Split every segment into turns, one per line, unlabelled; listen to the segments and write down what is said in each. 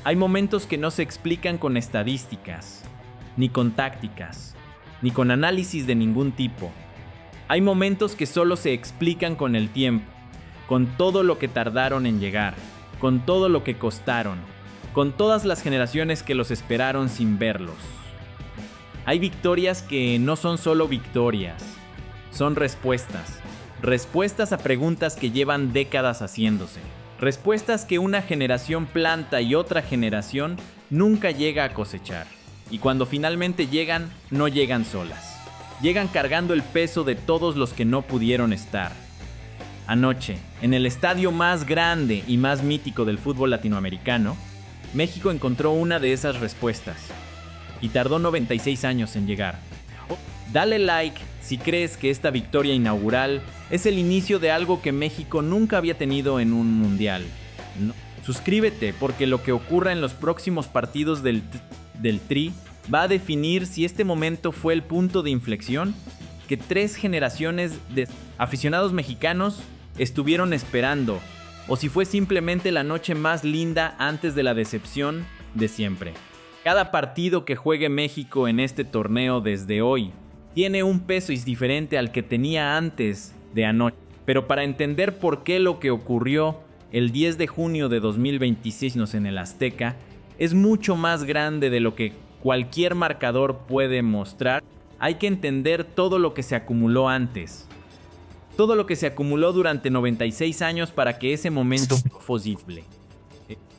Hay momentos que no se explican con estadísticas, ni con tácticas, ni con análisis de ningún tipo. Hay momentos que solo se explican con el tiempo, con todo lo que tardaron en llegar, con todo lo que costaron, con todas las generaciones que los esperaron sin verlos. Hay victorias que no son solo victorias, son respuestas. Respuestas a preguntas que llevan décadas haciéndose. Respuestas que una generación planta y otra generación nunca llega a cosechar. Y cuando finalmente llegan, no llegan solas. Llegan cargando el peso de todos los que no pudieron estar. Anoche, en el estadio más grande y más mítico del fútbol latinoamericano, México encontró una de esas respuestas. Y tardó 96 años en llegar. Dale like si crees que esta victoria inaugural es el inicio de algo que México nunca había tenido en un mundial. No. Suscríbete porque lo que ocurra en los próximos partidos del Tri va a definir si este momento fue el punto de inflexión que 3 generaciones de aficionados mexicanos estuvieron esperando, o si fue simplemente la noche más linda antes de la decepción de siempre. Cada partido que juegue México en este torneo desde hoy tiene un peso diferente al que tenía antes de anoche. Pero para entender por qué lo que ocurrió el 10 de junio de 2026 en el Azteca es mucho más grande de lo que cualquier marcador puede mostrar, hay que entender todo lo que se acumuló antes. Todo lo que se acumuló durante 96 años para que ese momento fuera posible.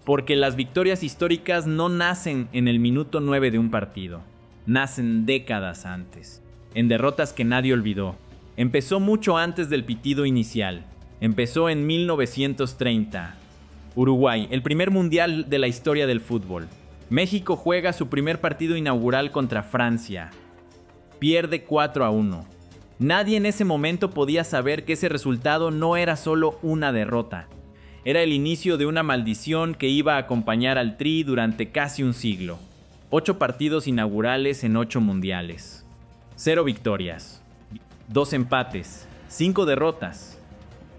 Porque las victorias históricas no nacen en el minuto 9 de un partido, nacen décadas antes, en derrotas que nadie olvidó. Empezó mucho antes del pitido inicial, empezó en 1930. Uruguay, el primer mundial de la historia del fútbol. México juega su primer partido inaugural contra Francia. Pierde 4-1. Nadie en ese momento podía saber que ese resultado no era solo una derrota. Era el inicio de una maldición que iba a acompañar al Tri durante casi un siglo. 8 partidos inaugurales en 8 mundiales. 0 victorias. 2 empates. 5 derrotas.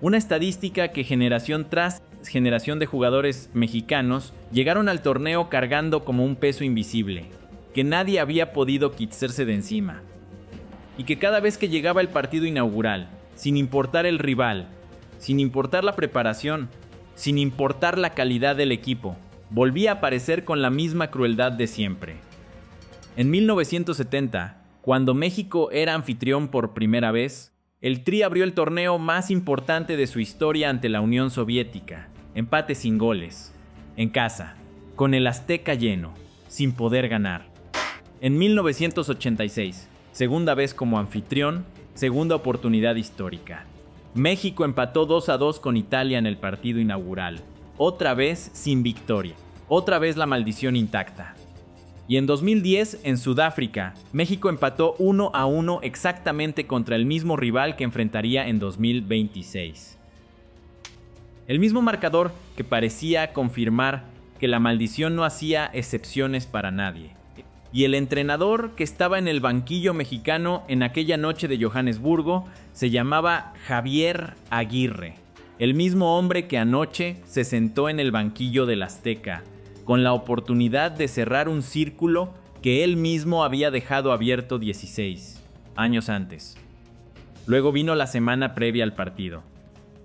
Una estadística que generación tras generación de jugadores mexicanos llegaron al torneo cargando como un peso invisible, que nadie había podido quitarse de encima. Y que cada vez que llegaba el partido inaugural, sin importar el rival, sin importar la preparación, sin importar la calidad del equipo, volvía a aparecer con la misma crueldad de siempre. En 1970, cuando México era anfitrión por primera vez, el Tri abrió el torneo más importante de su historia ante la Unión Soviética, empate sin goles, en casa, con el Azteca lleno, sin poder ganar. En 1986, segunda vez como anfitrión, segunda oportunidad histórica. México empató 2-2 con Italia en el partido inaugural, otra vez sin victoria, otra vez la maldición intacta. Y en 2010, en Sudáfrica, México empató 1-1 exactamente contra el mismo rival que enfrentaría en 2026. El mismo marcador que parecía confirmar que la maldición no hacía excepciones para nadie. Y el entrenador que estaba en el banquillo mexicano en aquella noche de Johannesburgo se llamaba Javier Aguirre, el mismo hombre que anoche se sentó en el banquillo del Azteca, con la oportunidad de cerrar un círculo que él mismo había dejado abierto 16 años antes. Luego vino la semana previa al partido.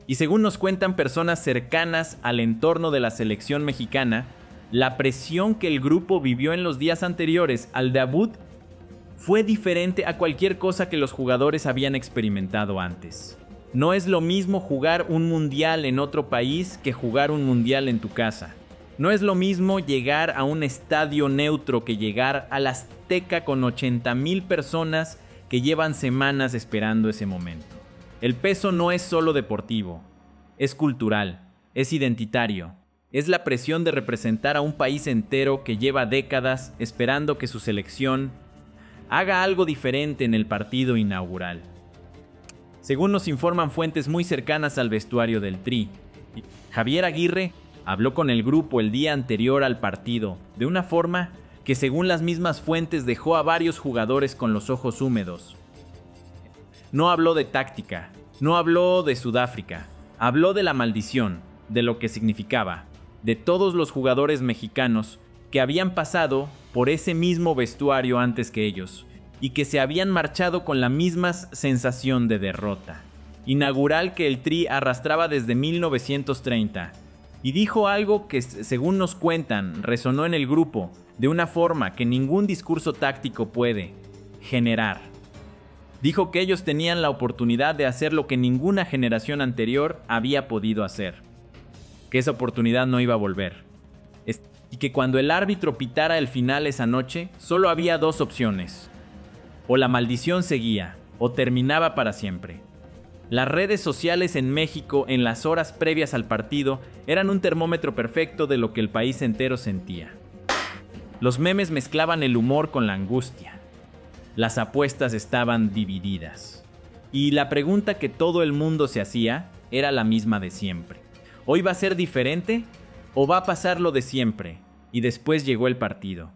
Y según nos cuentan personas cercanas al entorno de la selección mexicana, la presión que el grupo vivió en los días anteriores al debut fue diferente a cualquier cosa que los jugadores habían experimentado antes. No es lo mismo jugar un mundial en otro país que jugar un mundial en tu casa. No es lo mismo llegar a un estadio neutro que llegar al Azteca con 80,000 personas que llevan semanas esperando ese momento. El peso no es solo deportivo, es cultural, es identitario. Es la presión de representar a un país entero que lleva décadas esperando que su selección haga algo diferente en el partido inaugural. Según nos informan fuentes muy cercanas al vestuario del Tri, Javier Aguirre habló con el grupo el día anterior al partido, de una forma que según las mismas fuentes dejó a varios jugadores con los ojos húmedos. No habló de táctica, no habló de Sudáfrica, habló de la maldición, de lo que significaba. de todos los jugadores mexicanos que habían pasado por ese mismo vestuario antes que ellos y que se habían marchado con la misma sensación de derrota inaugural que el Tri arrastraba desde 1930. Y dijo algo que, según nos cuentan, resonó en el grupo de una forma que ningún discurso táctico puede generar. Dijo que ellos tenían la oportunidad de hacer lo que ninguna generación anterior había podido hacer, que esa oportunidad no iba a volver, y que cuando el árbitro pitara el final esa noche, solo había dos opciones: o la maldición seguía, o terminaba para siempre. Las redes sociales en México en las horas previas al partido eran un termómetro perfecto de lo que el país entero sentía. Los memes mezclaban el humor con la angustia. Las apuestas estaban divididas. Y la pregunta que todo el mundo se hacía era la misma de siempre. ¿Hoy va a ser diferente o va a pasar lo de siempre? Y después llegó el partido.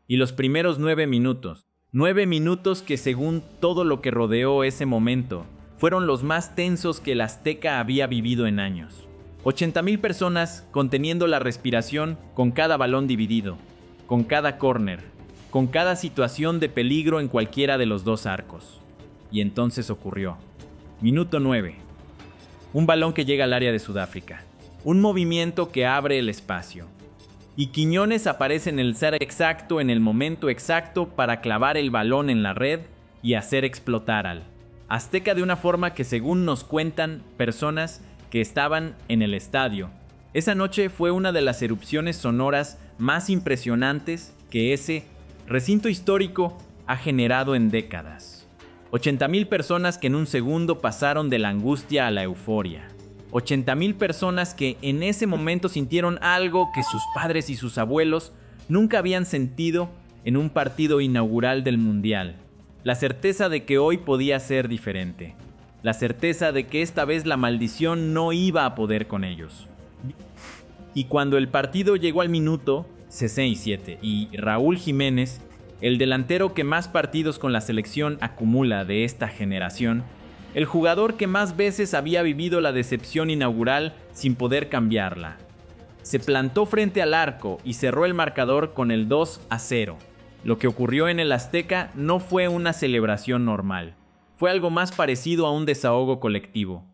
Y los primeros 9 minutos, 9 minutos que según todo lo que rodeó ese momento, fueron los más tensos que el Azteca había vivido en años. 80,000 personas conteniendo la respiración con cada balón dividido, con cada córner, con cada situación de peligro en cualquiera de los dos arcos. Y entonces ocurrió. Minuto 9. Un balón que llega al área de Sudáfrica. Un movimiento que abre el espacio. Y Quiñones aparece en el ser exacto, en el momento exacto para clavar el balón en la red y hacer explotar al Azteca de una forma que, según nos cuentan personas que estaban en el estadio, esa noche fue una de las erupciones sonoras más impresionantes que ese recinto histórico ha generado en décadas. 80,000 personas que en un segundo pasaron de la angustia a la euforia. 80,000 personas que en ese momento sintieron algo que sus padres y sus abuelos nunca habían sentido en un partido inaugural del Mundial. La certeza de que hoy podía ser diferente. La certeza de que esta vez la maldición no iba a poder con ellos. Y cuando el partido llegó al minuto 67 y Raúl Jiménez, el delantero que más partidos con la selección acumula de esta generación, el jugador que más veces había vivido la decepción inaugural sin poder cambiarla, se plantó frente al arco y cerró el marcador con el 2-0. Lo que ocurrió en el Azteca no fue una celebración normal, fue algo más parecido a un desahogo colectivo.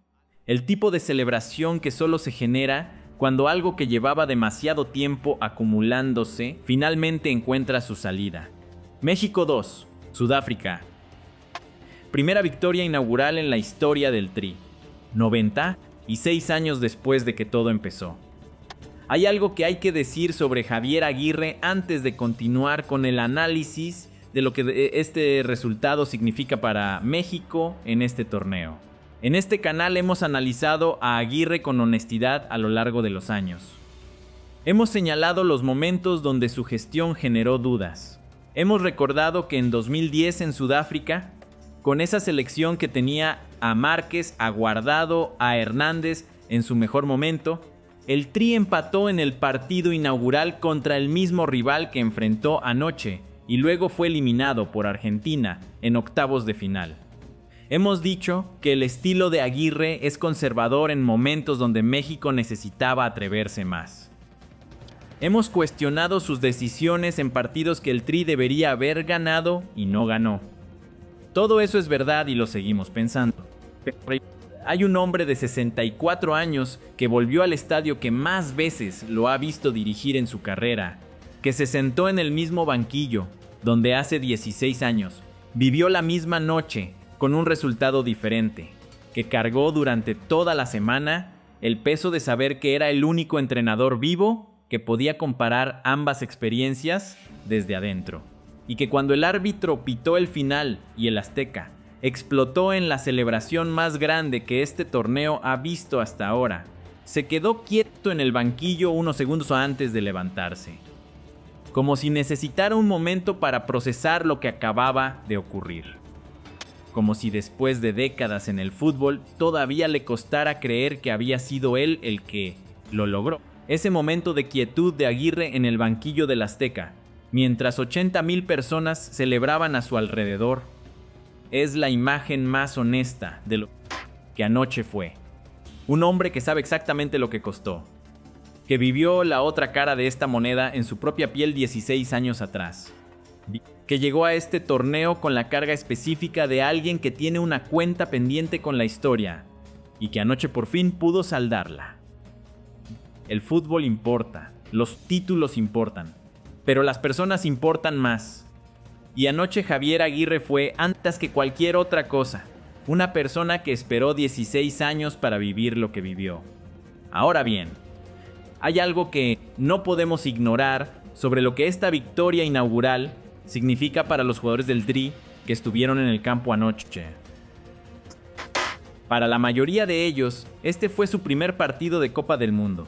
El tipo de celebración que solo se genera cuando algo que llevaba demasiado tiempo acumulándose finalmente encuentra su salida. México 2, Sudáfrica. Primera victoria inaugural en la historia del Tri, 96 años después de que todo empezó. Hay algo que hay que decir sobre Javier Aguirre antes de continuar con el análisis de lo que este resultado significa para México en este torneo. En este canal hemos analizado a Aguirre con honestidad a lo largo de los años. Hemos señalado los momentos donde su gestión generó dudas. Hemos recordado que en 2010 en Sudáfrica, con esa selección que tenía a Márquez, a Guardado, a Hernández en su mejor momento, el Tri empató en el partido inaugural contra el mismo rival que enfrentó anoche y luego fue eliminado por Argentina en octavos de final. Hemos dicho que el estilo de Aguirre es conservador en momentos donde México necesitaba atreverse más. Hemos cuestionado sus decisiones en partidos que el Tri debería haber ganado y no ganó. Todo eso es verdad y lo seguimos pensando. Hay un hombre de 64 años que volvió al estadio que más veces lo ha visto dirigir en su carrera, que se sentó en el mismo banquillo, donde hace 16 años vivió la misma noche con un resultado diferente, que cargó durante toda la semana el peso de saber que era el único entrenador vivo que podía comparar ambas experiencias desde adentro, y que cuando el árbitro pitó el final y el Azteca explotó en la celebración más grande que este torneo ha visto hasta ahora, se quedó quieto en el banquillo unos segundos antes de levantarse, como si necesitara un momento para procesar lo que acababa de ocurrir. Como si después de décadas en el fútbol todavía le costara creer que había sido él el que lo logró. Ese momento de quietud de Aguirre en el banquillo del Azteca, mientras 80,000 personas celebraban a su alrededor, es la imagen más honesta de lo que anoche fue. Un hombre que sabe exactamente lo que costó, que vivió la otra cara de esta moneda en su propia piel 16 años atrás, que llegó a este torneo con la carga específica de alguien que tiene una cuenta pendiente con la historia y que anoche por fin pudo saldarla. El fútbol importa, los títulos importan, pero las personas importan más. Y anoche Javier Aguirre fue, antes que cualquier otra cosa, una persona que esperó 16 años para vivir lo que vivió. Ahora bien, hay algo que no podemos ignorar sobre lo que esta victoria inaugural significa para los jugadores del Tri que estuvieron en el campo anoche. Para la mayoría de ellos, este fue su primer partido de Copa del Mundo.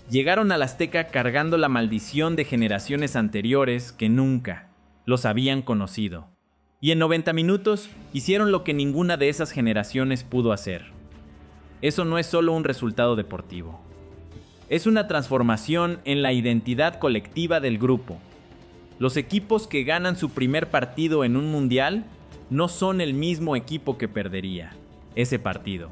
Llegaron al Azteca cargando la maldición de generaciones anteriores que nunca los habían conocido. Y en 90 minutos hicieron lo que ninguna de esas generaciones pudo hacer. Eso no es solo un resultado deportivo. Es una transformación en la identidad colectiva del grupo. Los equipos que ganan su primer partido en un mundial no son el mismo equipo que perdería ese partido.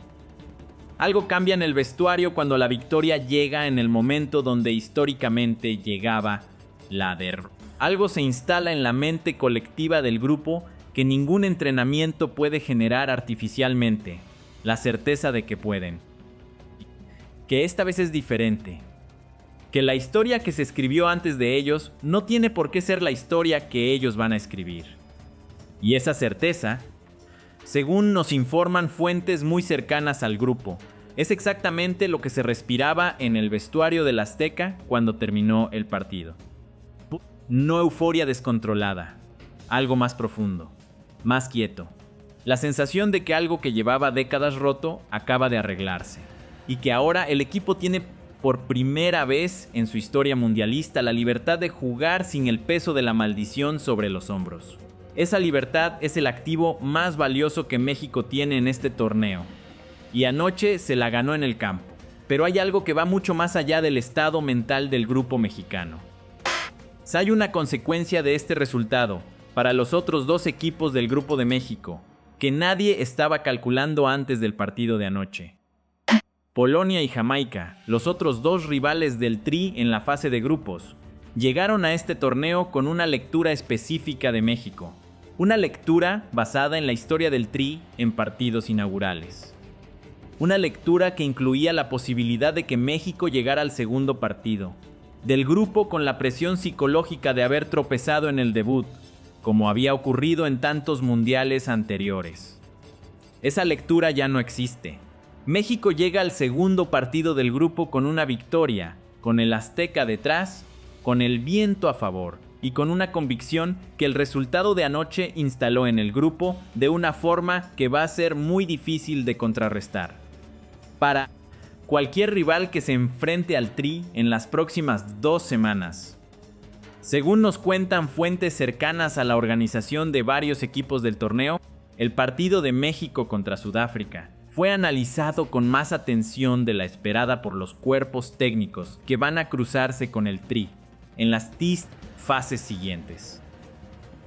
Algo cambia en el vestuario cuando la victoria llega en el momento donde históricamente llegaba la derrota. Algo se instala en la mente colectiva del grupo que ningún entrenamiento puede generar artificialmente. La certeza de que pueden. Que esta vez es diferente. Que la historia que se escribió antes de ellos no tiene por qué ser la historia que ellos van a escribir. Y esa certeza, según nos informan fuentes muy cercanas al grupo, es exactamente lo que se respiraba en el vestuario del Azteca cuando terminó el partido. No euforia descontrolada, algo más profundo, más quieto. La sensación de que algo que llevaba décadas roto acaba de arreglarse y que ahora el equipo tiene por primera vez en su historia mundialista la libertad de jugar sin el peso de la maldición sobre los hombros. Esa libertad es el activo más valioso que México tiene en este torneo y anoche se la ganó en el campo. Pero hay algo que va mucho más allá del estado mental del grupo mexicano. Hay una consecuencia de este resultado para los otros dos equipos del Grupo de México, que nadie estaba calculando antes del partido de anoche. Polonia y Jamaica, los otros dos rivales del Tri en la fase de grupos, llegaron a este torneo con una lectura específica de México. Una lectura basada en la historia del Tri en partidos inaugurales. Una lectura que incluía la posibilidad de que México llegara al segundo partido. Del grupo con la presión psicológica de haber tropezado en el debut, como había ocurrido en tantos mundiales anteriores. Esa lectura ya no existe. México llega al segundo partido del grupo con una victoria, con el Azteca detrás, con el viento a favor y con una convicción que el resultado de anoche instaló en el grupo de una forma que va a ser muy difícil de contrarrestar. Para cualquier rival que se enfrente al Tri en las próximas 2 semanas. Según nos cuentan fuentes cercanas a la organización de varios equipos del torneo, el partido de México contra Sudáfrica fue analizado con más atención de la esperada por los cuerpos técnicos que van a cruzarse con el Tri en las fases siguientes.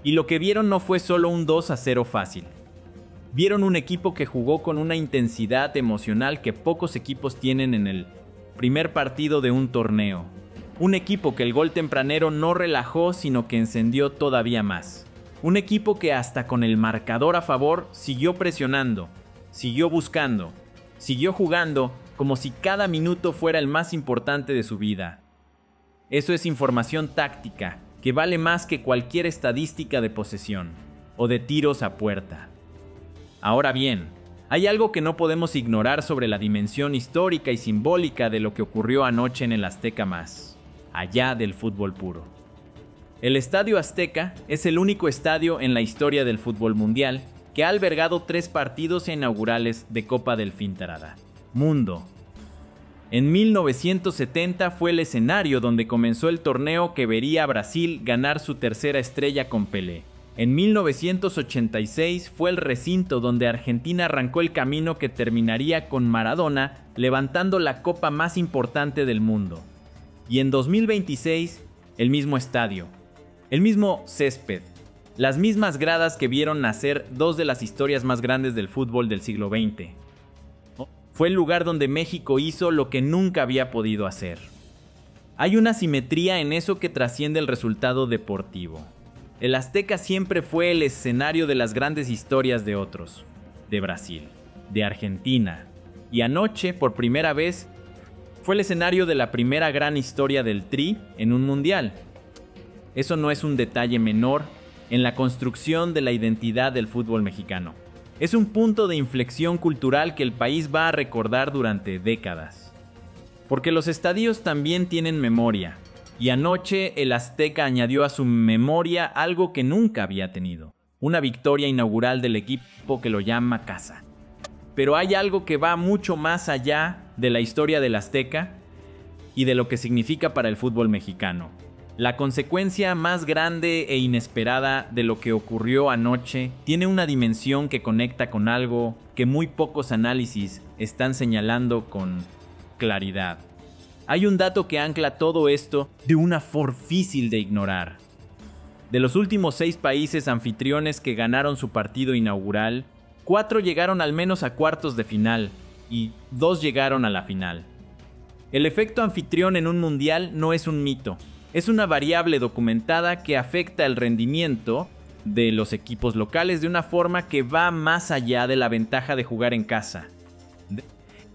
Y lo que vieron no fue solo un 2-0 fácil. Vieron un equipo que jugó con una intensidad emocional que pocos equipos tienen en el primer partido de un torneo. Un equipo que el gol tempranero no relajó, sino que encendió todavía más. Un equipo que hasta con el marcador a favor siguió presionando, siguió buscando, siguió jugando como si cada minuto fuera el más importante de su vida. Eso es información táctica que vale más que cualquier estadística de posesión o de tiros a puerta. Ahora bien, hay algo que no podemos ignorar sobre la dimensión histórica y simbólica de lo que ocurrió anoche en el Azteca más allá del fútbol puro. El Estadio Azteca es el único estadio en la historia del fútbol mundial que ha albergado 3 partidos inaugurales de Copa del Mundo. En 1970 fue el escenario donde comenzó el torneo que vería a Brasil ganar su tercera estrella con Pelé. En 1986 fue el recinto donde Argentina arrancó el camino que terminaría con Maradona levantando la copa más importante del mundo. Y en 2026, el mismo estadio, el mismo césped, las mismas gradas que vieron nacer 2 de las historias más grandes del fútbol del siglo XX. Fue el lugar donde México hizo lo que nunca había podido hacer: Hay una simetría en eso que trasciende el resultado deportivo. El Azteca siempre fue el escenario de las grandes historias de otros, de Brasil, de Argentina, y anoche, por primera vez, fue el escenario de la primera gran historia del Tri en un mundial. Eso no es un detalle menor en la construcción de la identidad del fútbol mexicano. Es un punto de inflexión cultural que el país va a recordar durante décadas. Porque los estadios también tienen memoria, y anoche el Azteca añadió a su memoria algo que nunca había tenido: una victoria inaugural del equipo que lo llama casa. Pero hay algo que va mucho más allá de la historia del Azteca y de lo que significa para el fútbol mexicano. La consecuencia más grande e inesperada de lo que ocurrió anoche tiene una dimensión que conecta con algo que muy pocos análisis están señalando con claridad. Hay un dato que ancla todo esto de una forma difícil de ignorar. De los últimos 6 países anfitriones que ganaron su partido inaugural, 4 llegaron al menos a cuartos de final y 2 llegaron a la final. El efecto anfitrión en un mundial no es un mito, es una variable documentada que afecta el rendimiento de los equipos locales de una forma que va más allá de la ventaja de jugar en casa.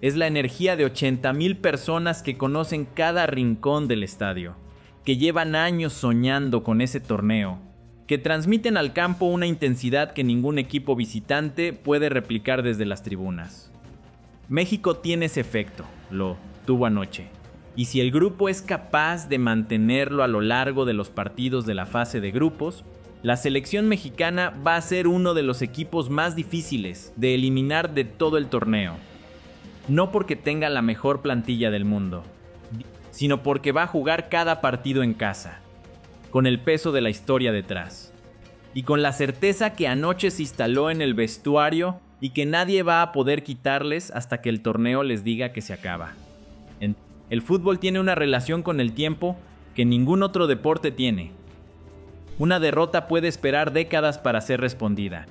Es la energía de 80,000 personas que conocen cada rincón del estadio, que llevan años soñando con ese torneo, que transmiten al campo una intensidad que ningún equipo visitante puede replicar desde las tribunas. México tiene ese efecto, lo tuvo anoche, y si el grupo es capaz de mantenerlo a lo largo de los partidos de la fase de grupos, la selección mexicana va a ser uno de los equipos más difíciles de eliminar de todo el torneo. No porque tenga la mejor plantilla del mundo, sino porque va a jugar cada partido en casa, con el peso de la historia detrás, y con la certeza que anoche se instaló en el vestuario y que nadie va a poder quitarles hasta que el torneo les diga que se acaba. El fútbol tiene una relación con el tiempo que ningún otro deporte tiene. Una derrota puede esperar décadas para ser respondida.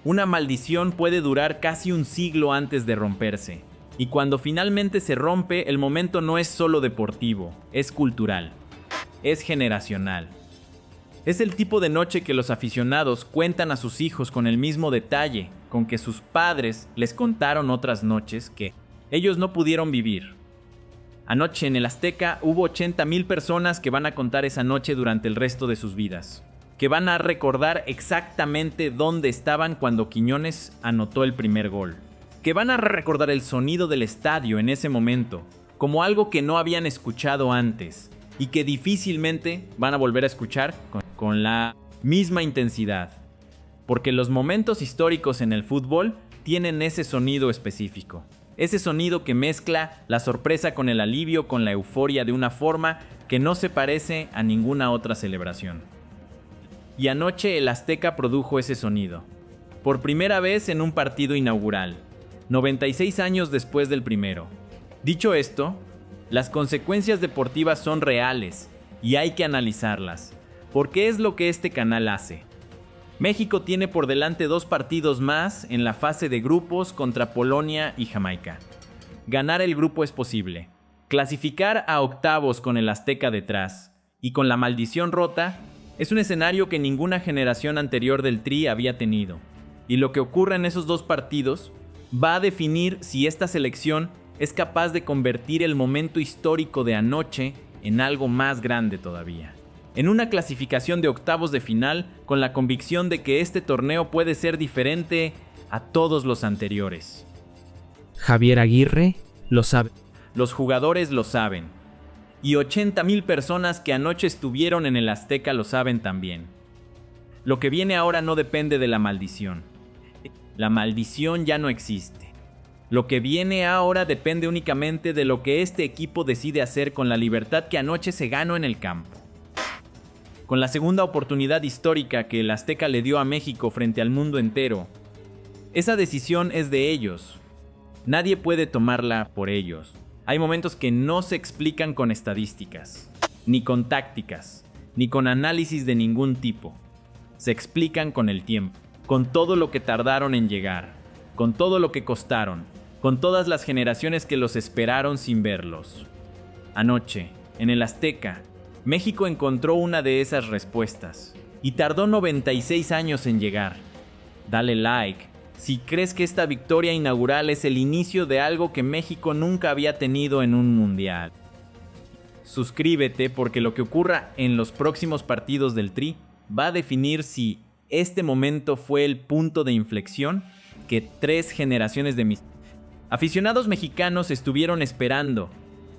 Una maldición puede durar casi un siglo antes de romperse. Y cuando finalmente se rompe, el momento no es solo deportivo, es cultural, es generacional. Es el tipo de noche que los aficionados cuentan a sus hijos con el mismo detalle con que sus padres les contaron otras noches que ellos no pudieron vivir. Anoche en el Azteca hubo 80,000 personas que van a contar esa noche durante el resto de sus vidas, que van a recordar exactamente dónde estaban cuando Quiñones anotó el primer gol, que van a recordar el sonido del estadio en ese momento, como algo que no habían escuchado antes, y que difícilmente van a volver a escuchar con la misma intensidad, porque los momentos históricos en el fútbol tienen ese sonido específico. Ese sonido que mezcla la sorpresa con el alivio, con la euforia de una forma que no se parece a ninguna otra celebración. Y anoche el Azteca produjo ese sonido, por primera vez en un partido inaugural, 96 años después del primero. Dicho esto, las consecuencias deportivas son reales y hay que analizarlas, porque es lo que este canal hace. México tiene por delante 2 partidos más en la fase de grupos contra Polonia y Jamaica. Ganar el grupo es posible. Clasificar a octavos con el Azteca detrás y con la maldición rota es un escenario que ninguna generación anterior del Tri había tenido. Y lo que ocurra en esos 2 partidos va a definir si esta selección es capaz de convertir el momento histórico de anoche en algo más grande todavía. En una clasificación de octavos de final con la convicción de que este torneo puede ser diferente a todos los anteriores.
Javier Aguirre lo sabe.
Los jugadores lo saben. Y 80,000 personas que anoche estuvieron en el Azteca lo saben también. Lo que viene ahora no depende de la maldición. La maldición ya no existe. Lo que viene ahora depende únicamente de lo que este equipo decide hacer con la libertad que anoche se ganó en el campo. Con la segunda oportunidad histórica que el Azteca le dio a México frente al mundo entero. Esa decisión es de ellos. Nadie puede tomarla por ellos. Hay momentos que no se explican con estadísticas, ni con tácticas, ni con análisis de ningún tipo. Se explican con el tiempo, con todo lo que tardaron en llegar, con todo lo que costaron, con todas las generaciones que los esperaron sin verlos. Anoche, en el Azteca, México encontró una de esas respuestas y tardó 96 años en llegar. Dale like si crees que esta victoria inaugural es el inicio de algo que México nunca había tenido en un mundial. Suscríbete porque lo que ocurra en los próximos partidos del Tri va a definir si este momento fue el punto de inflexión que 3 generaciones de mis aficionados mexicanos estuvieron esperando,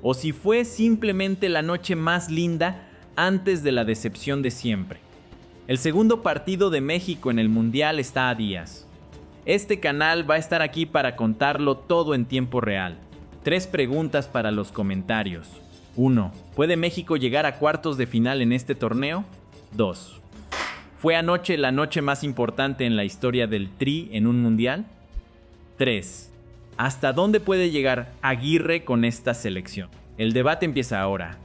o si fue simplemente la noche más linda antes de la decepción de siempre. El segundo partido de México en el Mundial está a días. Este canal va a estar aquí para contarlo todo en tiempo real. 3 preguntas para los comentarios. 1. ¿Puede México llegar a cuartos de final en este torneo? 2. ¿Fue anoche la noche más importante en la historia del Tri en un Mundial? 3. ¿Hasta dónde puede llegar Aguirre con esta selección? El debate empieza ahora.